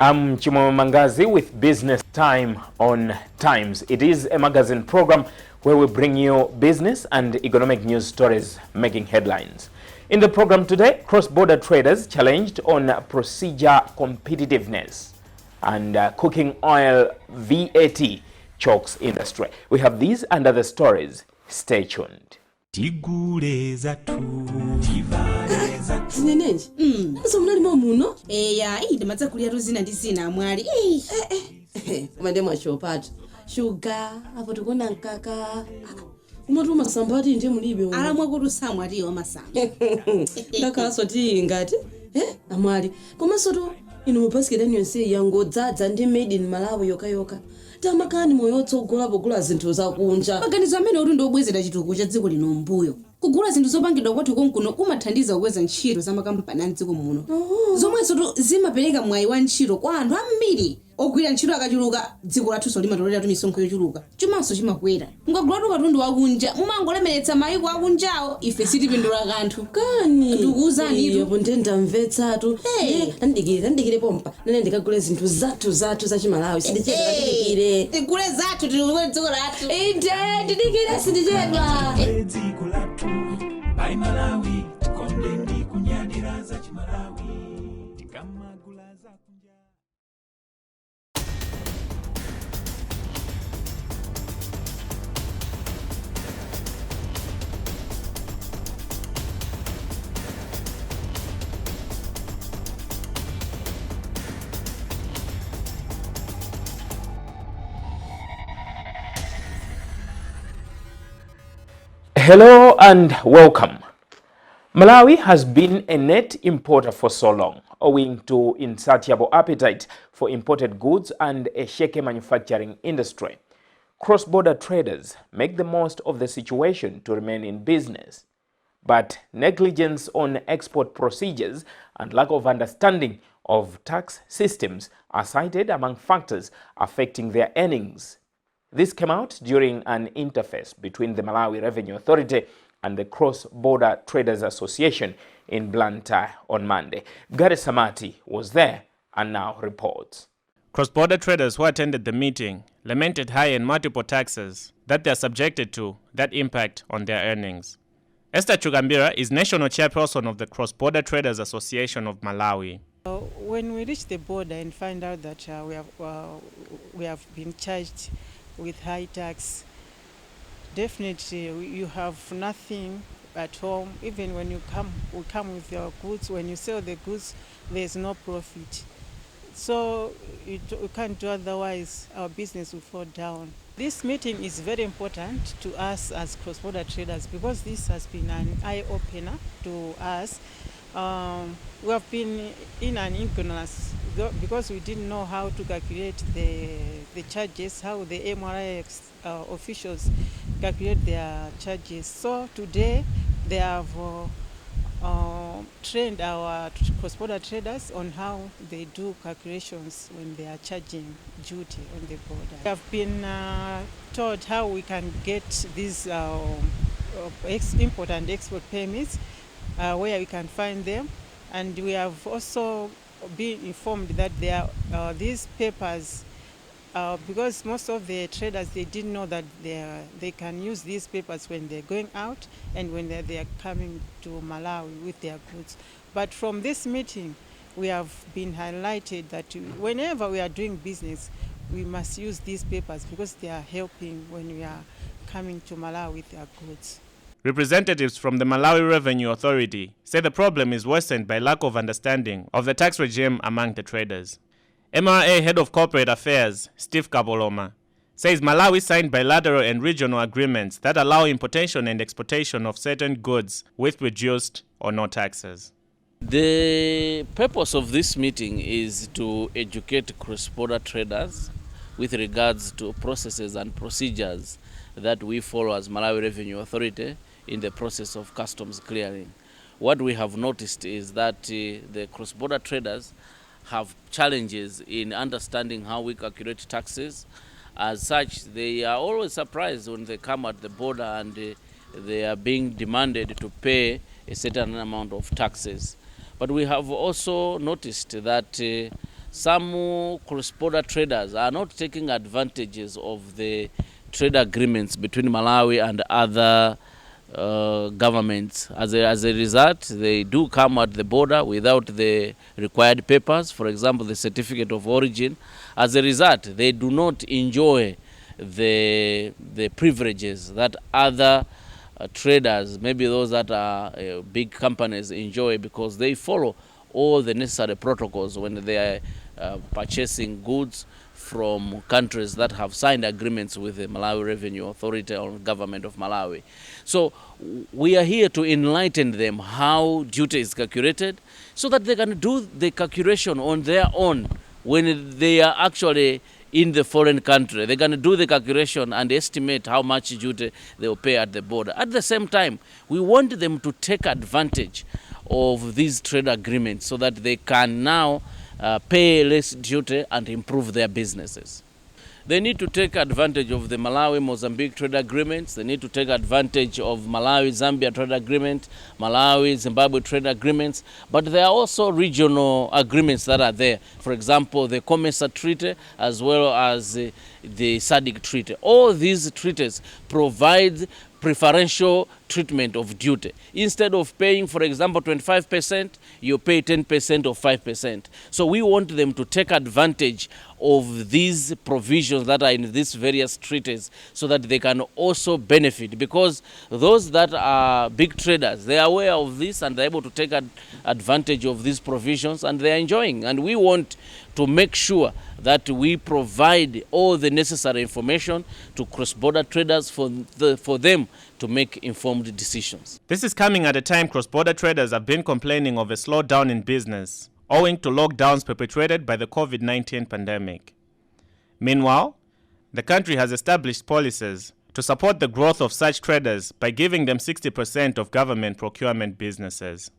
I'm Chimo Mangazi with Business Time on Times. It is a magazine program where we bring you business and economic news stories making headlines. In the program today, cross-border traders challenged on procedure competitiveness, and cooking oil VAT chokes industry. We have these and other stories. Stay tuned. Zinenenje. Sasa mnalima muno? Ya, ndimadza kulya ruzina ndi zina amwali. Umande mwashopata. Sugar, apo tikona nkaka. Umatu masambati nje mulibe uno. Alamwa kuti samwali wa masamba. Ndakalaso ti ngati. Amwali. Komanso to ino basket yonse yangodzadza ndi made in Malawi yoka. Tamakani moyo otsogola pogula zinthu zakunja. Maganizo amene uli ndobwezera chitukuko cha dziko lino mbuyo. Kugula zinthu zopangidwa kwathu konkuno kumathandiza kukweza ntchito za makampani a dziko muno. Zomwenso zimapereka mwayi wa ntchito kwa anthu ambiri. Ogwira ntchito akachuluka, dziko lathu limatolera misonkho yochuluka. Chumanso chimakwera. Mukagula katundu wakunja, mumangolemeretsa mayiko akunjawo, ife sitipindula kanthu. Kani? Ndikuwuzani itu. Yebo ndendamvetsatu. Ndandikire pompa. Nene ndikagule zinthu zathu za chimalawi. Sindichedwa ndikire. Tigule zathu tikule dziko lathu. Ndidikire sindichedwa. Dziko lathu bai Malawi tikonde kunyadira za chimalawi tikamagula za kunja. Hello and welcome. Malawi has been a net importer for so long, owing to insatiable appetite for imported goods and a shaky manufacturing industry. Cross-border traders make the most of the situation to remain in business. But negligence on export procedures and lack of understanding of tax systems are cited among factors affecting their earnings. This came out during an interface between the Malawi Revenue Authority and the Cross-Border Traders Association in Blantyre on Monday. Gary Samati was there and now reports. Cross-border traders who attended the meeting lamented high and multiple taxes that they are subjected to that impact on their earnings. Esther Chugambira is national chairperson of the Cross-Border Traders Association of Malawi. When we reach the border and find out that we have been charged with high tax, definitely you have nothing at home. Even when you come with your goods. When you sell the goods, there's no profit. So we can't do otherwise. Our business will fall down. This meeting is very important to us as cross-border traders because this has been an eye-opener to us. We have been in an ignorance because we didn't know how to calculate the charges, how the MRI officials calculate their charges. So today they have trained our cross-border traders on how they do calculations when they are charging duty on the border. We have been taught how we can get these import and export permits, where we can find them, and we have also been informed that there are these papers, because most of the traders, they didn't know that they can use these papers when they're going out and when they are coming to Malawi with their goods. But from this meeting, we have been highlighted that whenever we are doing business, we must use these papers because they are helping when we are coming to Malawi with our goods. Representatives from the Malawi Revenue Authority say the problem is worsened by lack of understanding of the tax regime among the traders. MRA Head of Corporate Affairs, Steve Kaboloma, says Malawi signed bilateral and regional agreements that allow importation and exportation of certain goods with reduced or no taxes. The purpose of this meeting is to educate cross-border traders with regards to processes and procedures that we follow as Malawi Revenue Authority in the process of customs clearing. What we have noticed is that the cross-border traders have challenges in understanding how we calculate taxes. As such, they are always surprised when they come at the border and they are being demanded to pay a certain amount of taxes. But we have also noticed that some cross-border traders are not taking advantages of the trade agreements between Malawi and other governments. As a result, they do come at the border without the required papers, for example, the certificate of origin. As a result, they do not enjoy the privileges that other traders, maybe those that are big companies, enjoy, because they follow all the necessary protocols when they are purchasing goods from countries that have signed agreements with the Malawi Revenue Authority or government of Malawi. So we are here to enlighten them how duty is calculated, so that they can do the calculation on their own when they are actually in the foreign country. They're going to do the calculation and estimate how much duty they will pay at the border. At the same time, we want them to take advantage of these trade agreements so that they can now pay less duty and improve their businesses. They need to take advantage of the Malawi-Mozambique trade agreements. They need to take advantage of Malawi-Zambia trade agreement, Malawi-Zimbabwe trade agreements. But there are also regional agreements that are there. For example, the COMESA Treaty as well as the SADC Treaty. All these treaties provide preferential treatment of duty. Instead of paying, for example, 25%, you pay 10% or 5%. So we want them to take advantage of these provisions that are in these various treaties so that they can also benefit, because those that are big traders, they are aware of this and they're able to take advantage of these provisions and they are enjoying. And we want to make sure that we provide all the necessary information to cross-border traders for them to make informed decisions. This is coming at a time cross-border traders have been complaining of a slowdown in business, owing to lockdowns perpetrated by the COVID-19 pandemic. Meanwhile, the country has established policies to support the growth of such traders by giving them 60% of government procurement businesses.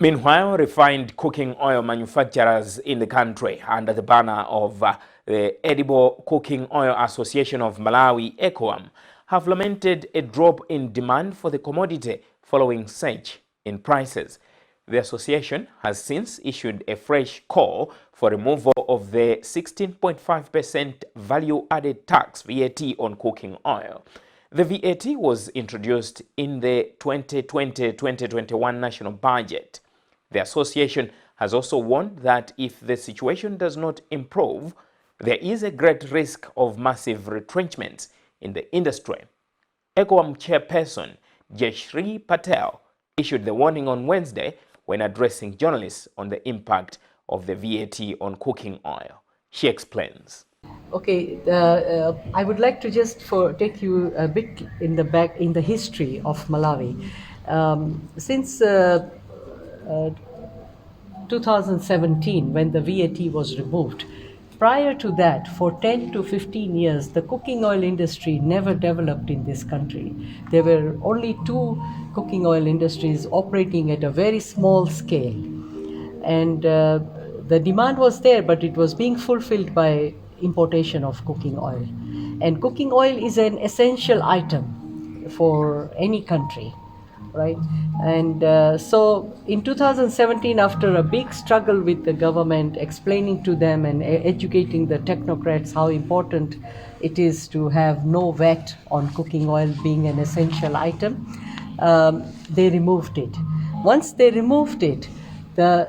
Meanwhile, refined cooking oil manufacturers in the country, under the banner of the Edible Cooking Oil Association of Malawi, ECOAM, have lamented a drop in demand for the commodity following surge in prices. The association has since issued a fresh call for removal of the 16.5% value-added tax VAT on cooking oil. The VAT was introduced in the 2020-2021 national budget. The association has also warned that if the situation does not improve, there is a great risk of massive retrenchments in the industry. ECOAM chairperson Jayashree Patel issued the warning on Wednesday when addressing journalists on the impact of the VAT on cooking oil. She explains. Okay, I would like to just take you a bit in the history of Malawi. Since 2017, when the VAT was removed, prior to that, for 10 to 15 years, the cooking oil industry never developed in this country. There were only 2 cooking oil industries operating at a very small scale. And the demand was there, but it was being fulfilled by importation of cooking oil. And cooking oil is an essential item for any country, right? And so in 2017, after a big struggle with the government, explaining to them and educating the technocrats how important it is to have no VAT on cooking oil being an essential item, they removed it. Once they removed it, the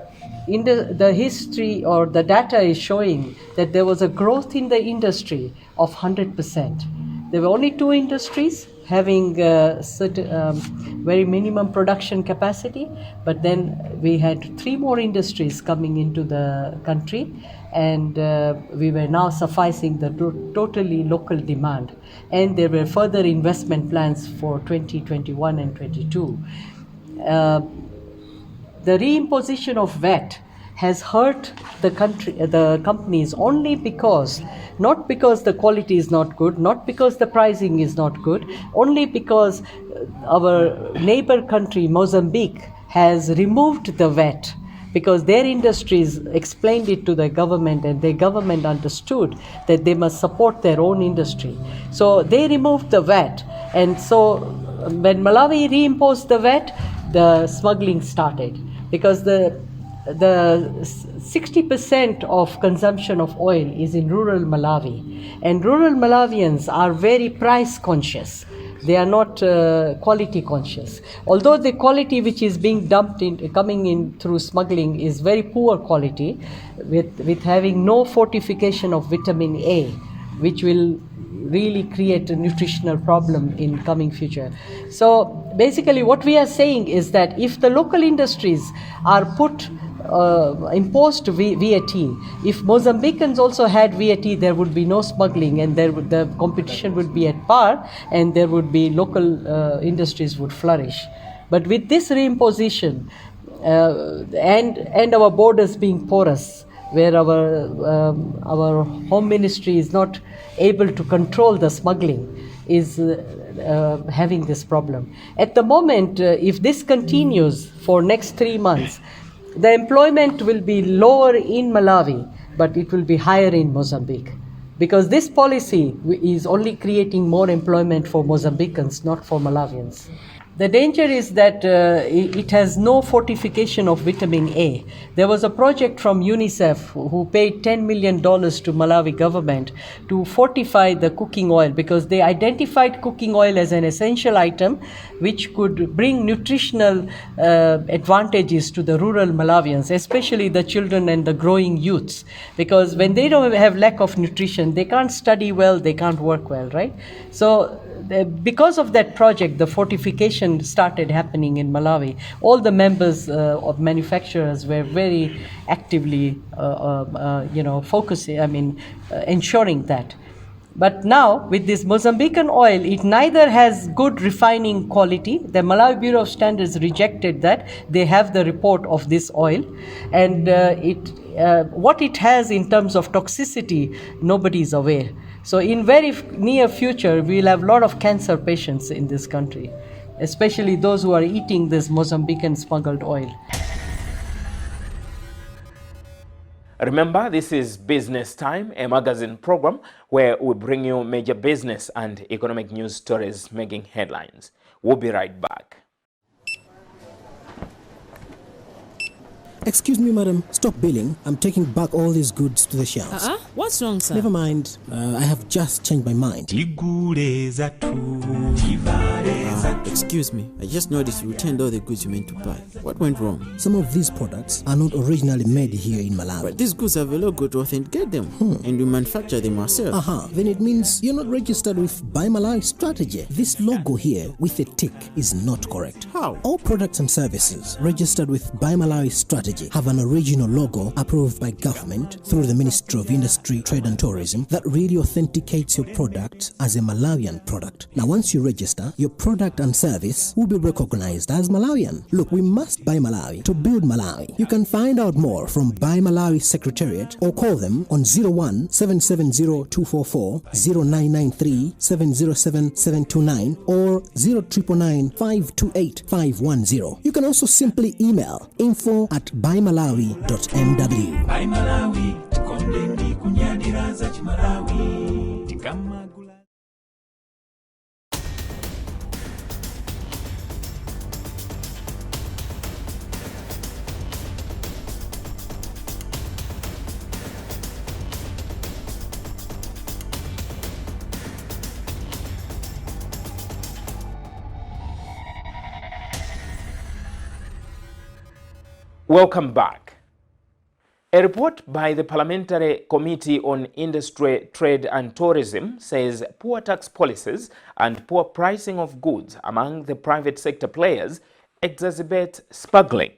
history or the data is showing that there was a growth in the industry of 100%. There were only 2 industries having very minimum production capacity, but then we had 3 more industries coming into the country, and we were now sufficing the totally local demand. And there were further investment plans for 2021 and 22. The reimposition of VAT has hurt the companies only because, not because the quality is not good, not because the pricing is not good, only because our neighbor country, Mozambique, has removed the VAT, because their industries explained it to the government and the government understood that they must support their own industry. So they removed the VAT, and so when Malawi reimposed the VAT, the smuggling started. because the 60% of consumption of oil is in rural Malawi, and rural Malawians are very price conscious. They are not quality conscious. Although the quality which is being dumped in, coming in through smuggling, is very poor quality, with having no fortification of vitamin A, which will really create a nutritional problem in coming future. So basically what we are saying is that if the local industries are imposed VAT, if Mozambicans also had VAT, there would be no smuggling, and the competition would be at par, and there would be local industries would flourish. But with this reimposition and our borders being porous, where our home ministry is not able to control the smuggling, is having this problem. At the moment, if this continues for next 3 months, the employment will be lower in Malawi, but it will be higher in Mozambique, because this policy is only creating more employment for Mozambicans, not for Malawians. The danger is that it has no fortification of vitamin A. There was a project from UNICEF who paid $10 million to Malawi government to fortify the cooking oil, because they identified cooking oil as an essential item which could bring nutritional advantages to the rural Malawians, especially the children and the growing youths. Because when they don't have lack of nutrition, they can't study well, they can't work well, right? So because of that project, the fortification started happening in Malawi. All the members of manufacturers were very actively, focusing, ensuring that. But now, with this Mozambican oil, it neither has good refining quality. The Malawi Bureau of Standards rejected that. They have the report of this oil. And what it has in terms of toxicity, nobody is aware. So in very near future, we'll have a lot of cancer patients in this country, especially those who are eating this Mozambican smuggled oil. Remember, this is Business Time, a magazine program where we bring you major business and economic news stories making headlines. We'll be right back. Excuse me, madam. Stop billing. I'm taking back all these goods to the shelves. What's wrong, sir? Never mind. I have just changed my mind. Excuse me. I just noticed you returned all the goods you meant to buy. What went wrong? Some of these products are not originally made here in Malawi. But these goods have a logo to authenticate them. And we manufacture them ourselves. Then it means you're not registered with Buy Malawi Strategy. This logo here with a tick is not correct. How? All products and services registered with Buy Malawi Strategy have an original logo approved by government through the Ministry of Industry, Trade and Tourism that really authenticates your product as a Malawian product. Now, once you register, your product and service will be recognized as Malawian. Look, we must buy Malawi to build Malawi. You can find out more from Buy Malawi Secretariat or call them on 01 770 244 0993 707 729 or 0999 528 510. You can also simply email info@buymalawi.mw. Buy Malawi, tikondeni kunyadira za chimalawi, tikamagula. Welcome back. A report by the Parliamentary Committee on Industry, Trade and Tourism says poor tax policies and poor pricing of goods among the private sector players exacerbate smuggling.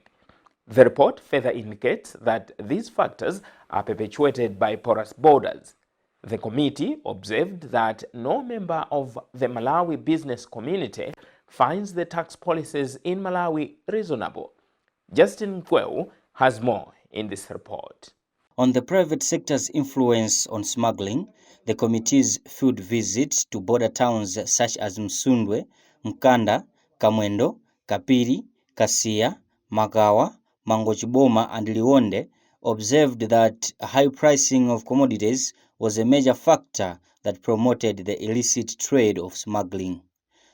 The report further indicates that these factors are perpetuated by porous borders. The committee observed that no member of the Malawi business community finds the tax policies in Malawi reasonable. Justin Kweu has more in this report. On the private sector's influence on smuggling, the committee's field visits to border towns such as Msundwe, Mkanda, Kamwendo, Kapiri, Kasia, Magawa, Mangochiboma and Liwonde observed that high pricing of commodities was a major factor that promoted the illicit trade of smuggling.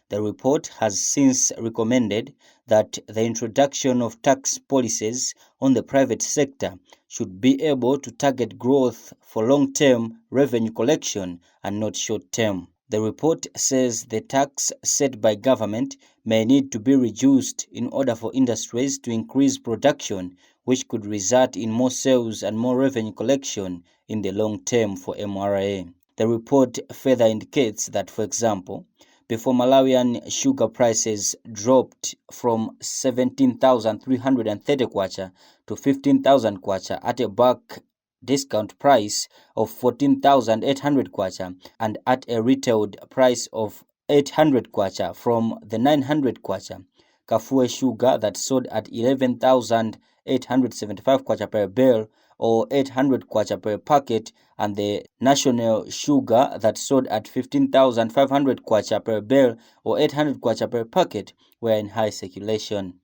The report has since recommended that the introduction of tax policies on the private sector should be able to target growth for long-term revenue collection and not short-term. The report says the tax set by government may need to be reduced in order for industries to increase production, which could result in more sales and more revenue collection in the long term for MRA. The report further indicates that, for example, before Malawian sugar prices dropped from 17,330 kwacha to 15,000 kwacha at a bulk discount price of 14,800 kwacha and at a retailed price of 800 kwacha from the 900 kwacha. Kafue sugar that sold at 11,875 kwacha per bale or 800 kwacha per packet, and the national sugar that sold at 15,500 kwacha per bale or 800 kwacha per packet were in high circulation.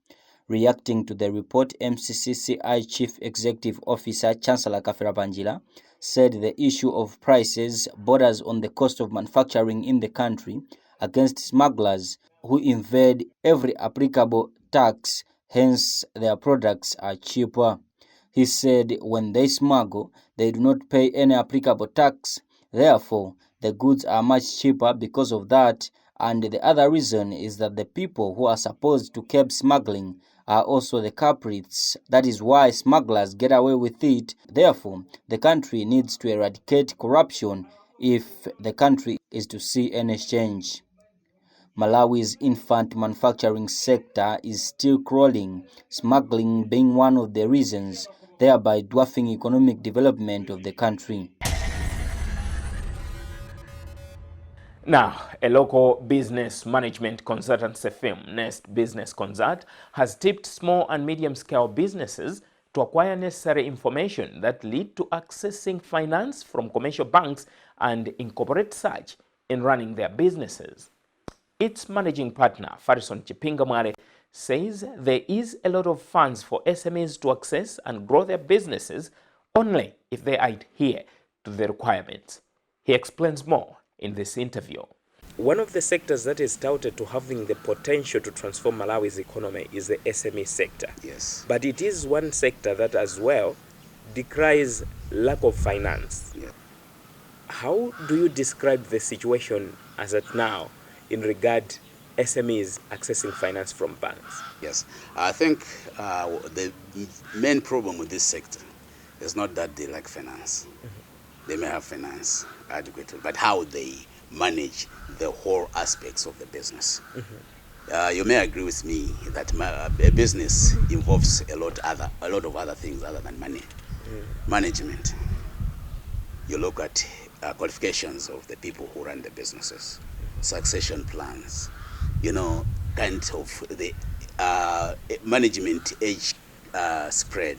Reacting to the report, MCCCI Chief Executive Officer Chancellor Kafera Panjila said the issue of prices borders on the cost of manufacturing in the country against smugglers who invade every applicable tax, hence their products are cheaper. He said when they smuggle, they do not pay any applicable tax. Therefore, the goods are much cheaper because of that. And the other reason is that the people who are supposed to curb smuggling are also the culprits. That is why smugglers get away with it. Therefore, the country needs to eradicate corruption if the country is to see any change. Malawi's infant manufacturing sector is still crawling, smuggling being one of the reasons, thereby dwarfing economic development of the country. Now, a local business management consultancy firm, Nest Business Consult, has tipped small and medium-scale businesses to acquire necessary information that lead to accessing finance from commercial banks and incorporate such in running their businesses. Its managing partner, Farison Chipingamware, says there is a lot of funds for SMEs to access and grow their businesses only if they adhere to the requirements. He explains more in this interview. One of the sectors that is touted to having the potential to transform Malawi's economy is the SME sector. Yes. But it is one sector that as well decries lack of finance. Yeah. How do you describe the situation as at now in regard SMEs accessing finance from banks? Yes, I think the main problem with this sector is not that they lack finance. They may have finance adequately, but how they manage the whole aspects of the business. You may agree with me that a business involves a lot of other things other than money. Management. You look at qualifications of the people who run the businesses, succession plans, kind of the management age spread,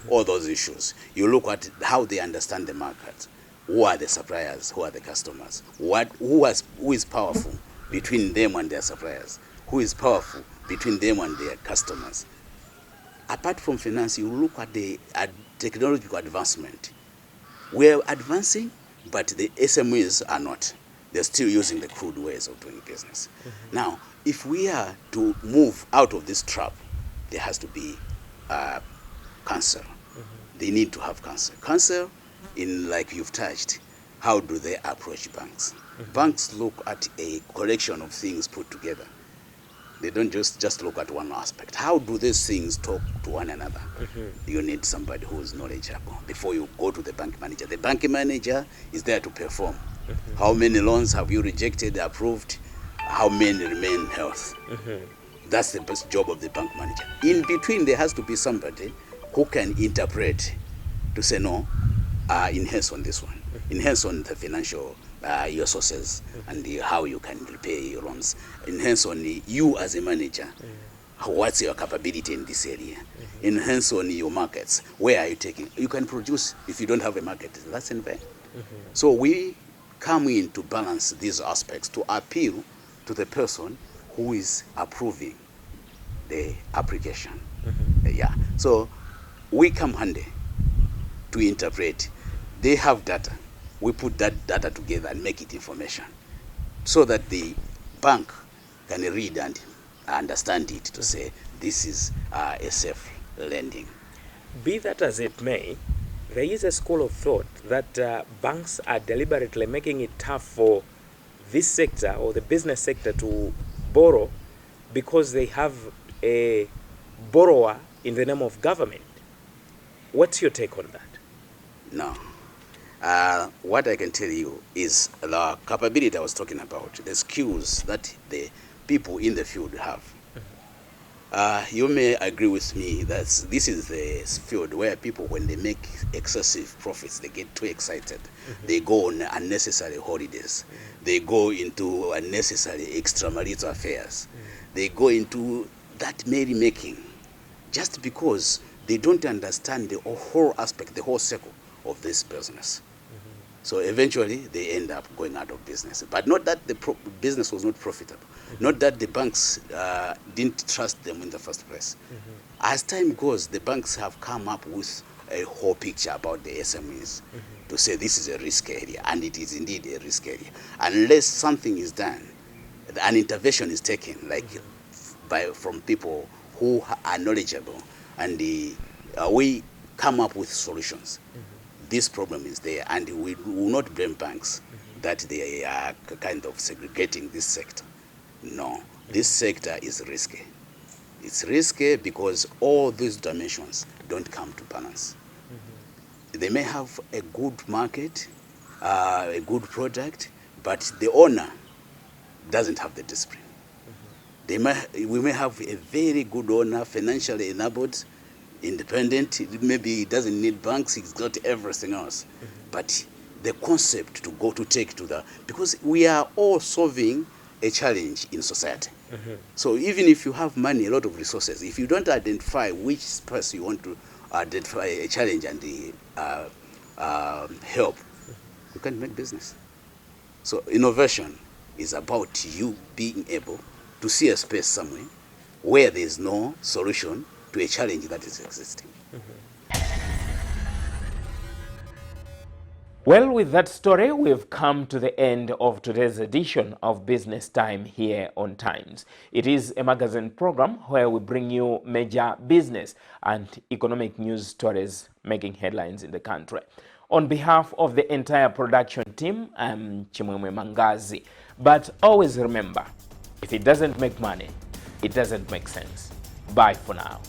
all those issues. You look at how they understand the market. Who are the suppliers? Who are the customers? Who is powerful between them and their suppliers? Who is powerful between them and their customers? Apart from finance, you look at the technological advancement. We're advancing, but the SMEs are not. They're still using the crude ways of doing business. Now, if we are to move out of this trap, there has to be counsel. They need to have counsel. Counsel, in like you've touched, how do they approach banks? Banks look at a collection of things put together. They don't just look at one aspect. How do these things talk to one another? You need somebody who is knowledgeable before you go to the bank manager. The bank manager is there to perform. How many loans have you rejected, approved? How many remain health? That's the best job of the bank manager. In between, there has to be somebody who can interpret to say, no, enhance on this one, enhance on the financial, your sources, and how you can repay your loans, enhance on you as a manager, what's your capability in this area, enhance on your markets, where are you taking, you can produce, if you don't have a market, that's in vain. So we come in to balance these aspects, to appeal to the person who is approving the application. So we come handy to interpret. They have data. We put that data together and make it information so that the bank can read and understand it to say this is a safe lending. Be that as it may, there is a school of thought that banks are deliberately making it tough for this sector or the business sector to borrow because they have a borrower in the name of government. What's your take on that? No. What I can tell you is the capability I was talking about, the skills that the people in the field have. You may agree with me that this is the field where people, when they make excessive profits, they get too excited. They go on unnecessary holidays. They go into unnecessary extramarital affairs. They go into that merrymaking just because they don't understand the whole aspect, the whole circle of this business. So eventually they end up going out of business. But not that the business was not profitable, not that the banks didn't trust them in the first place. As time goes, the banks have come up with a whole picture about the SMEs to say this is a risk area, and it is indeed a risk area. Unless something is done, an intervention is taken, like from people who are knowledgeable, and we come up with solutions. This problem is there, and we will not blame banks that they are kind of segregating this sector. No, this sector is risky. It's risky because all these dimensions don't come to balance. They may have a good market, a good product, but the owner doesn't have the discipline. We may have a very good owner, financially enabled, independent, maybe he doesn't need banks, he's got everything else. But the concept to take to the, because we are all solving a challenge in society. So even if you have money, a lot of resources, if you don't identify which space you want to identify a challenge and help, you can't make business. So innovation is about you being able to see a space somewhere where there is no solution to a challenge that is existing. Well, with that story, we've come to the end of today's edition of Business Time here on Times. It is a magazine program where we bring you major business and economic news stories making headlines in the country. On behalf of the entire production team, I'm Chimwemwe Mangazi. But always remember, if it doesn't make money, it doesn't make sense. Bye for now.